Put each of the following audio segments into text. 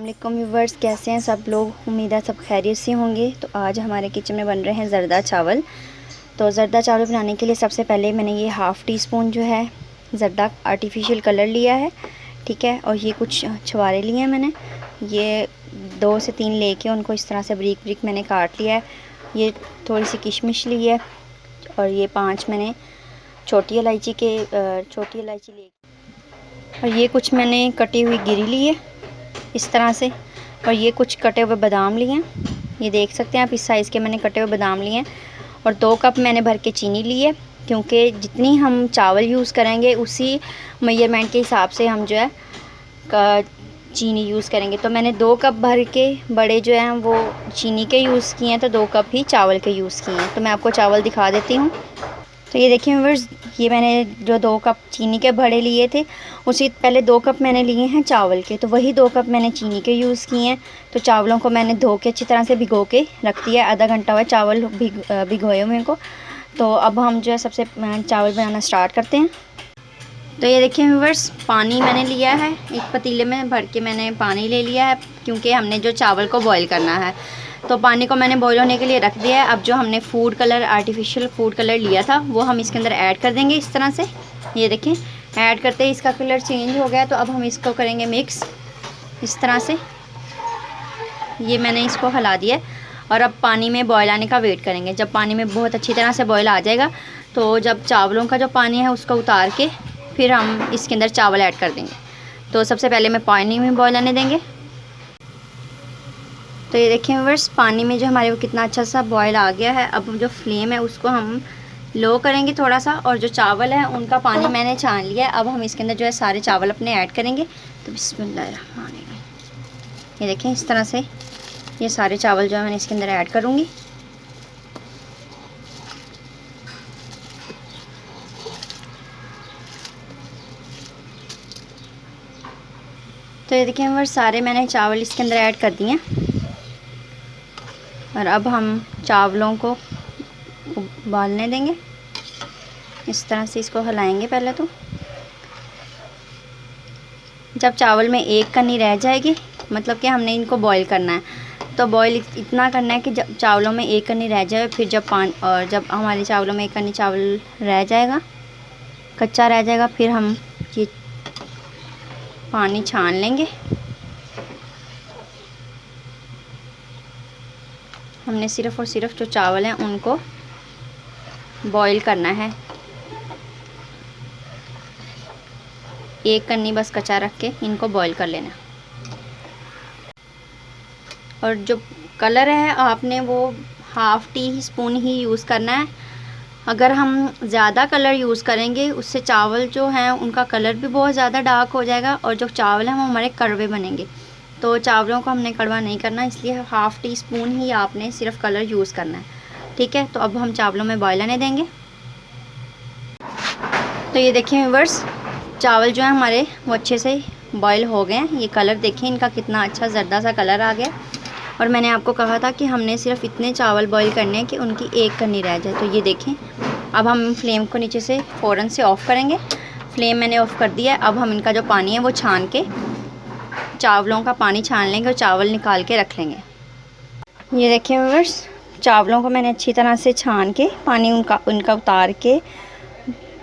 अस्सलाम व्यूवर्स, कैसे हैं सब लोग। उम्मीद है सब खैरियत से होंगे। तो आज हमारे किचन में बन रहे हैं ज़रदा चावल। तो ज़रदा चावल बनाने के लिए सबसे पहले मैंने ये हाफ़ टी स्पून जो है ज़रदा आर्टिफिशियल कलर लिया है, ठीक है। और ये कुछ छुआरे लिए हैं मैंने, ये 2 से 3 लेके उनको इस तरह से ब्रीक ब्रीक मैंने काट लिया है। ये थोड़ी सी किशमिश ली है और ये 5 मैंने छोटी इलायची ली, और ये कुछ मैंने कटी हुई गिरी ली है इस तरह से। और ये कुछ कटे हुए बादाम लिए हैं, ये देख सकते हैं आप, इस साइज़ के मैंने कटे हुए बादाम लिए हैं। और 2 कप मैंने भर के चीनी ली है, क्योंकि जितनी हम चावल यूज़ करेंगे उसी मेजरमेंट के हिसाब से हम जो है चीनी यूज़ करेंगे। तो मैंने 2 कप भर के बड़े जो हैं वो चीनी के यूज़ किए हैं, तो 2 कप ही चावल के यूज़ किए हैं। तो मैं आपको चावल दिखा देती हूँ। तो ये देखिए व्यूअर्स, ये मैंने जो 2 कप चीनी के बड़े लिए थे, उसी पहले 2 कप मैंने लिए हैं चावल के, तो वही 2 कप मैंने चीनी के यूज़ किए हैं। तो चावलों को मैंने धो के अच्छी तरह से भिगो के रख दिया है, आधा घंटा हुआ चावल भिगोए हुए को। तो अब हम जो है सबसे चावल बनाना स्टार्ट करते हैं। तो ये देखिए व्यूअर्स, पानी मैंने लिया है, एक पतीले में भर के मैंने पानी ले लिया है, क्योंकि हमने जो चावल को बॉईल करना है। तो पानी को मैंने बॉईल होने के लिए रख दिया है। अब जो हमने food colour, artificial food colour लिया था, वो हम इसके अंदर ऐड कर देंगे इस तरह से। ये देखें, ऐड करते ही इसका कलर चेंज हो गया। तो अब हम इसको करेंगे मिक्स इस तरह से। ये मैंने इसको हिला दिया है और अब पानी में बॉईल आने का वेट करेंगे। जब पानी में बहुत अच्छी तरह से बॉईल आ जाएगा, तो जब चावलों का जो पानी है उसको उतार के फिर हम इसके अंदर चावल ऐड कर देंगे। तो सबसे पहले मैं पानी में बॉईल आने देंगे। तो ये देखें व्यूअर्स, पानी में जो हमारे वो कितना अच्छा सा बॉयल आ गया है। अब जो फ्लेम है उसको हम लो करेंगे थोड़ा सा, और जो चावल है उनका पानी मैंने छान लिया है। अब हम इसके अंदर जो है सारे चावल अपने ऐड करेंगे। तो बिस्मिल्लाहिर्रहमानिर्रहीम, ये देखें इस तरह से ये सारे चावल जो है मैंने इसके अंदर ऐड करूँगी। तो ये देखें व्यूअर्स, सारे मैंने चावल इसके अंदर ऐड कर दिए हैं। और अब हम चावलों को उबालने देंगे, इस तरह से इसको हिलाएंगे पहले। तो जब चावल में एक कनी रह जाएगी, मतलब कि हमने इनको बॉईल करना है, तो बॉईल इतना करना है कि जब चावलों में एक कनी रह जाए, फिर जब हमारे चावलों में एक कनी चावल रह जाएगा, कच्चा रह जाएगा, फिर हम ये पानी छान लेंगे। हमने सिर्फ़ और सिर्फ जो चावल हैं उनको बॉईल करना है, एक कन्नी बस कच्चा रख के इनको बॉईल कर लेना। और जो कलर है आपने वो हाफ़ टी स्पून ही यूज़ करना है। अगर हम ज़्यादा कलर यूज़ करेंगे, उससे चावल जो हैं उनका कलर भी बहुत ज़्यादा डार्क हो जाएगा, और जो चावल हैं वो हमारे कड़वे बनेंगे। तो चावलों को हमने कड़वा नहीं करना, इसलिए हाफ़ टी स्पून ही आपने सिर्फ कलर यूज़ करना है, ठीक है। तो अब हम चावलों में बॉईल आने देंगे। तो ये देखें व्यूअर्स, चावल जो है हमारे वो अच्छे से बॉईल हो गए हैं। ये कलर देखें इनका कितना अच्छा ज़रदा सा कलर आ गया। और मैंने आपको कहा था कि हमने सिर्फ इतने चावल बॉईल करने हैं कि उनकी एक कनी रह जाए। तो ये देखें, अब हम फ्लेम को नीचे से फ़ौरन से ऑफ़ करेंगे। फ्लेम मैंने ऑफ़ कर दिया है। अब हम इनका जो पानी है वो छान के, चावलों का पानी छान लेंगे और चावल निकाल के रख लेंगे। ये देखें व्यूअर्स, चावलों को मैंने अच्छी तरह से छान के पानी उनका उतार के,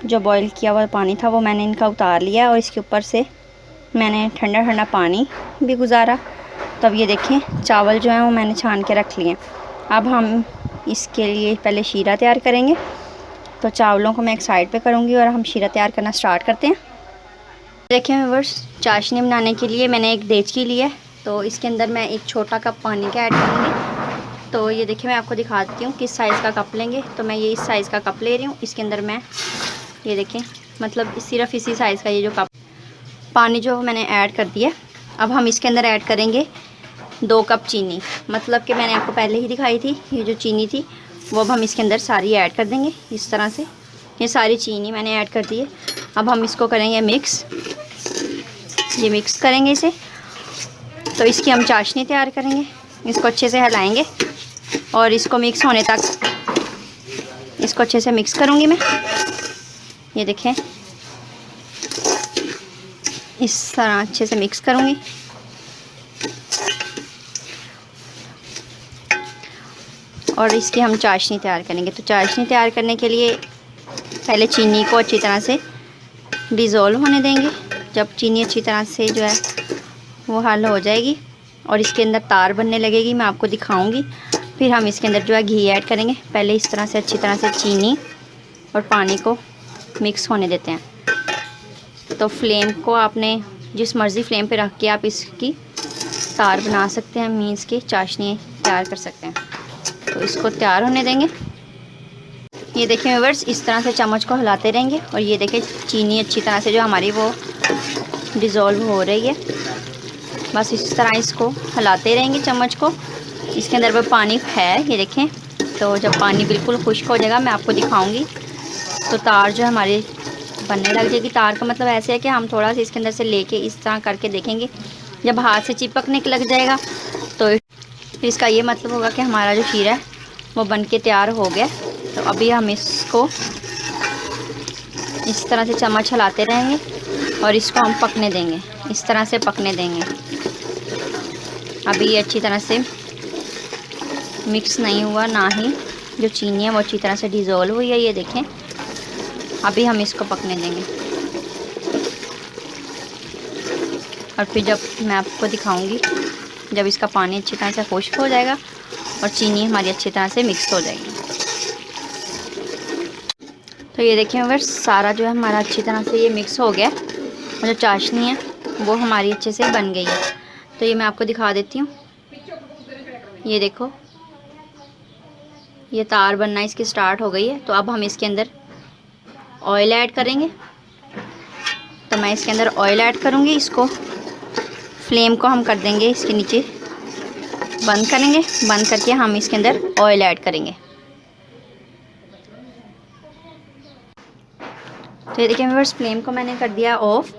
जो बॉईल किया हुआ पानी था वो मैंने इनका उतार लिया, और इसके ऊपर से मैंने ठंडा ठंडा पानी भी गुजारा। तब ये देखें चावल जो हैं वो मैंने छान के रख लिए। अब हम इसके लिए पहले शीरा तैयार करेंगे। तो चावलों को मैं एक साइड पे करूँगी और हम शीरा तैयार करना स्टार्ट करते हैं। देखें व्यूअर्स, चाशनी बनाने के लिए मैंने एक देचकी ली है। तो इसके अंदर मैं एक छोटा कप पानी का ऐड करूँगी। तो ये देखिए, मैं आपको दिखा देती हूँ किस साइज़ का कप लेंगे। तो मैं ये इस साइज़ का कप ले रही हूँ। इसके अंदर मैं ये देखें, मतलब सिर्फ इसी साइज़ का ये जो कप पानी जो मैंने ऐड कर दिया। अब हम इसके अंदर ऐड करेंगे 2 कप चीनी, मतलब कि मैंने आपको पहले ही दिखाई थी ये जो चीनी थी, वो अब हम इसके अंदर सारी ऐड कर देंगे इस तरह से। ये सारी चीनी मैंने ऐड कर दी है। अब हम इसको करेंगे मिक्स, ये मिक्स करेंगे इसे। तो इसकी हम चाशनी तैयार करेंगे। इसको अच्छे से हिलाएंगे और इसको मिक्स होने तक इसको अच्छे से मिक्स करूँगी मैं। ये देखें, इस तरह अच्छे से मिक्स करूँगी। और इसकी हम चाशनी तैयार करेंगे। तो चाशनी तैयार करने के लिए पहले चीनी को अच्छी तरह से डिज़ोल्व होने देंगे। जब चीनी अच्छी तरह से जो है वो हल हो जाएगी और इसके अंदर तार बनने लगेगी, मैं आपको दिखाऊंगी। फिर हम इसके अंदर जो है घी ऐड करेंगे। पहले इस तरह से अच्छी तरह से चीनी और पानी को मिक्स होने देते हैं। तो फ्लेम को आपने जिस मर्ज़ी फ्लेम पे रख के आप इसकी तार बना सकते हैं, मीन्स की चाशनी तैयार कर सकते हैं। तो इसको तैयार होने देंगे। ये देखें व्यूअर्स, इस तरह से चम्मच को हिलाते रहेंगे और ये देखें चीनी अच्छी तरह से जो हमारी वो डिज़ोल्व हो रही है। बस इस तरह इसको हिलाते रहेंगे चम्मच को। इसके अंदर वो पानी है, ये देखें। तो जब पानी बिल्कुल खुश्क हो जाएगा मैं आपको दिखाऊंगी। तो तार जो हमारी बनने लग जाएगी। तार का मतलब ऐसे है कि हम थोड़ा सा इसके अंदर से लेके इस तरह करके देखेंगे। जब हाथ से चिपकने लग जाएगा तो इसका ये मतलब होगा कि हमारा जो शीरा है वो बन के तैयार हो गया। तो अभी हम इसको इस तरह से चम्मच हिलाते रहेंगे और इसको हम पकने देंगे, इस तरह से पकने देंगे। अभी ये अच्छी तरह से मिक्स नहीं हुआ, ना ही जो चीनी है वो अच्छी तरह से डिज़ोल्व हुई है, ये देखें। अभी हम इसको पकने देंगे और फिर जब मैं आपको दिखाऊंगी जब इसका पानी अच्छी तरह से खुश्क हो जाएगा और चीनी हमारी अच्छी तरह से मिक्स हो जाएगी। तो ये देखें व्यूअर्स, सारा जो है हमारा अच्छी तरह से ये मिक्स हो गया और जो चाशनी है वो हमारी अच्छे से बन गई है। तो ये मैं आपको दिखा देती हूँ। ये देखो, ये तार बनना इसकी स्टार्ट हो गई है। तो अब हम इसके अंदर ऑयल ऐड करेंगे। तो मैं इसके अंदर ऑयल ऐड करूँगी। इसको फ्लेम को हम कर देंगे इसके नीचे, बंद करेंगे। बंद करके हम इसके अंदर ऑयल ऐड करेंगे। तो ये देखिए व्यूअर्स, फ्लेम को मैंने कर दिया ऑफ।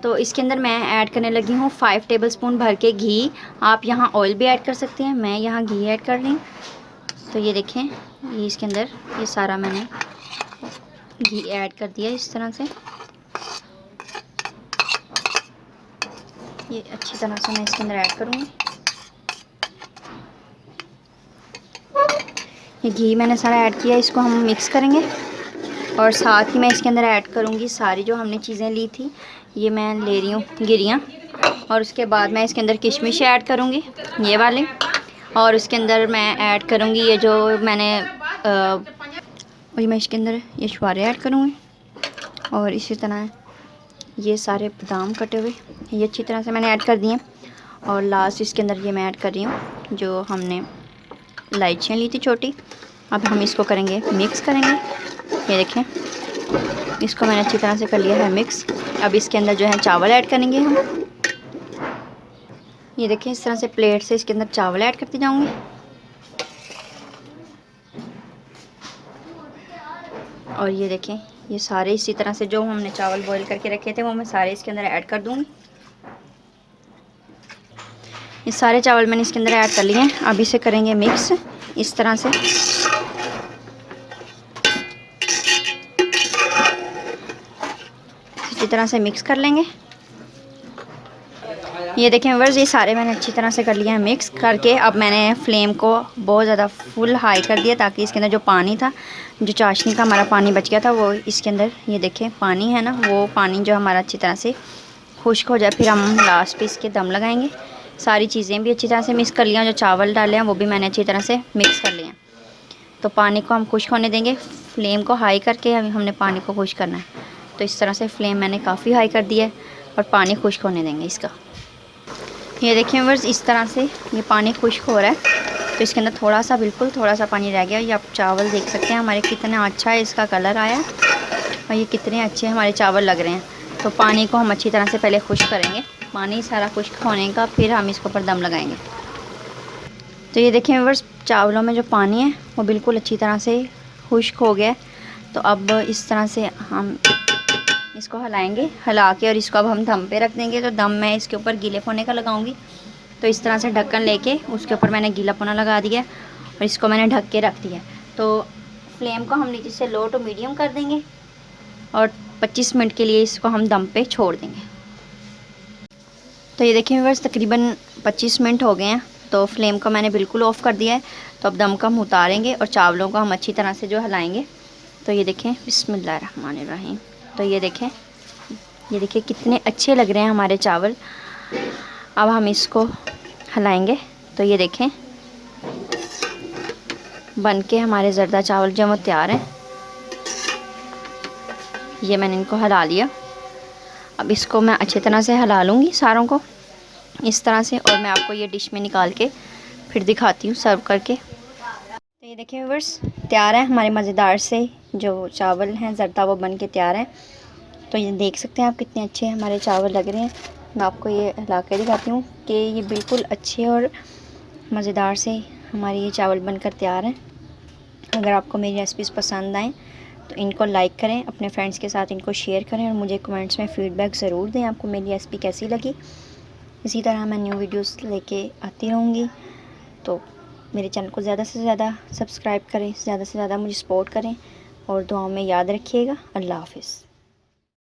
तो इसके अंदर मैं ऐड करने लगी हूँ 5 टेबलस्पून भर के घी। आप यहाँ ऑयल भी ऐड कर सकते हैं, मैं यहाँ घी ऐड कर रही हूँ। तो ये देखें, ये इसके अंदर ये सारा मैंने घी ऐड कर दिया इस तरह से। ये अच्छी तरह से मैं इसके अंदर ऐड करूँगी। ये घी मैंने सारा ऐड किया, इसको हम मिक्स करेंगे और साथ ही मैं इसके अंदर ऐड करूँगी सारी जो हमने चीज़ें ली थी। ये मैं ले रही हूँ गिरियाँ, और उसके बाद मैं इसके अंदर किशमिश ऐड करूँगी ये वाली, और उसके अंदर मैं ऐड करूँगी ये जो मैंने मैं इसके अंदर ये छुहारे ऐड करूँगी। और इसी तरह ये सारे बादाम कटे हुए ये अच्छी तरह से मैंने ऐड कर दिए। और लास्ट इसके अंदर ये मैं ऐड कर रही हूँ जो हमने इलायचियाँ ली थी छोटी। अब हम इसको करेंगे मिक्स करेंगे। ये देखें, इसको मैंने अच्छी तरह से कर लिया है मिक्स। अब इसके अंदर जो है चावल ऐड करेंगे हम। ये देखें, इस तरह से प्लेट से इसके अंदर चावल ऐड करती जाऊंगी। और ये देखें, ये सारे इसी तरह से जो हमने चावल बॉईल करके रखे थे वो मैं सारे इसके अंदर ऐड कर दूंगी। ये सारे चावल मैंने इसके अंदर ऐड कर लिए हैं। अब इसे करेंगे मिक्स इस तरह से। इसी तरह से मिक्स कर लेंगे। ये देखें व्यूअर्स, ये सारे मैंने अच्छी तरह से कर लिया है मिक्स करके। अब मैंने फ्लेम को बहुत ज़्यादा फुल हाई कर दिया ताकि इसके अंदर जो पानी था, जो चाशनी का हमारा पानी बच गया था, वो इसके अंदर ये देखें पानी है ना, वो पानी जो हमारा अच्छी तरह से खुश्क हो जाए। फिर हम लास्ट पे इसके दम लगाएंगे। सारी चीज़ें भी अच्छी तरह से मिक्स कर लिया, जो चावल डाले हैं वो भी मैंने अच्छी तरह से मिक्स कर लिए हैं। तो पानी को हम खुश्क होने देंगे। फ्लेम को हाई करके हमने पानी को खुश्क करना है। तो इस तरह से फ्लेम मैंने काफ़ी हाई कर दिया है और पानी खुश्क होने देंगे इसका। ये देखिए व्यूअर्स, इस तरह से ये पानी खुश्क हो रहा है। तो इसके अंदर थोड़ा सा, बिल्कुल थोड़ा सा पानी रह गया। ये आप चावल देख सकते हैं हमारे कितना अच्छा है इसका कलर आया और ये कितने अच्छे हमारे चावल लग रहे हैं। तो पानी को हम अच्छी तरह से पहले खुश्क करेंगे। पानी सारा खुश्क होने का फिर हम इसके ऊपर दम लगाएंगे। तो ये देखें व्यूअर्स, चावलों में जो पानी है वो बिल्कुल अच्छी तरह से खुश्क हो गया है। तो अब इस तरह से हम इसको हिलाएंगे, हिला के और इसको अब हम दम पे रख देंगे। तो दम मैं इसके ऊपर गीले पोने का लगाऊंगी। तो इस तरह से ढक्कन लेके उसके ऊपर मैंने गीला पोना लगा दिया और इसको मैंने ढक के रख दिया। तो फ्लेम को हम नीचे से लो टू मीडियम कर देंगे और 25 मिनट के लिए इसको हम दम पे छोड़ देंगे। तो ये देखिए व्यूअर्स, तकरीबन 25 मिनट हो गए हैं। तो तो फ्लेम को मैंने बिल्कुल ऑफ़ कर दिया है। तो अब दम को हम उतारेंगे और चावलों को हम अच्छी तरह से जो हिलाएंगे। तो ये देखें, बिस्मिल्लाहिर्रहमानिर्रहीम। तो ये देखिए कितने अच्छे लग रहे हैं हमारे चावल। अब हम इसको हिलाएंगे। तो ये देखें बन के हमारे ज़रदा चावल जो वो तैयार हैं। ये मैंने इनको हिला लिया। अब इसको मैं अच्छी तरह से हिला लूँगी सारों को इस तरह से, और मैं आपको ये डिश में निकाल के फिर दिखाती हूँ सर्व करके। तो ये देखिए व्यूअर्स, तैयार है हमारे मज़ेदार से जो चावल हैं ज़रदा, वो बन के तैयार हैं। तो ये देख सकते हैं आप कितने अच्छे हमारे चावल लग रहे हैं। मैं आपको ये हिला के दिखाती हूँ कि ये बिल्कुल अच्छे और मज़ेदार से हमारे ये चावल बनकर तैयार हैं। अगर आपको मेरी रेसिपीज़ पसंद आएँ तो इनको लाइक करें, अपने फ्रेंड्स के साथ इनको शेयर करें और मुझे कमेंट्स में फ़ीडबैक ज़रूर दें आपको मेरी रेसिपी कैसी लगी। इसी तरह मैं न्यू वीडियोस लेके आती रहूँगी। तो मेरे चैनल को ज़्यादा से ज़्यादा सब्सक्राइब करें, ज़्यादा से ज़्यादा मुझे सपोर्ट करें और दुआओं में याद रखिएगा। अल्लाह हाफ़िज़।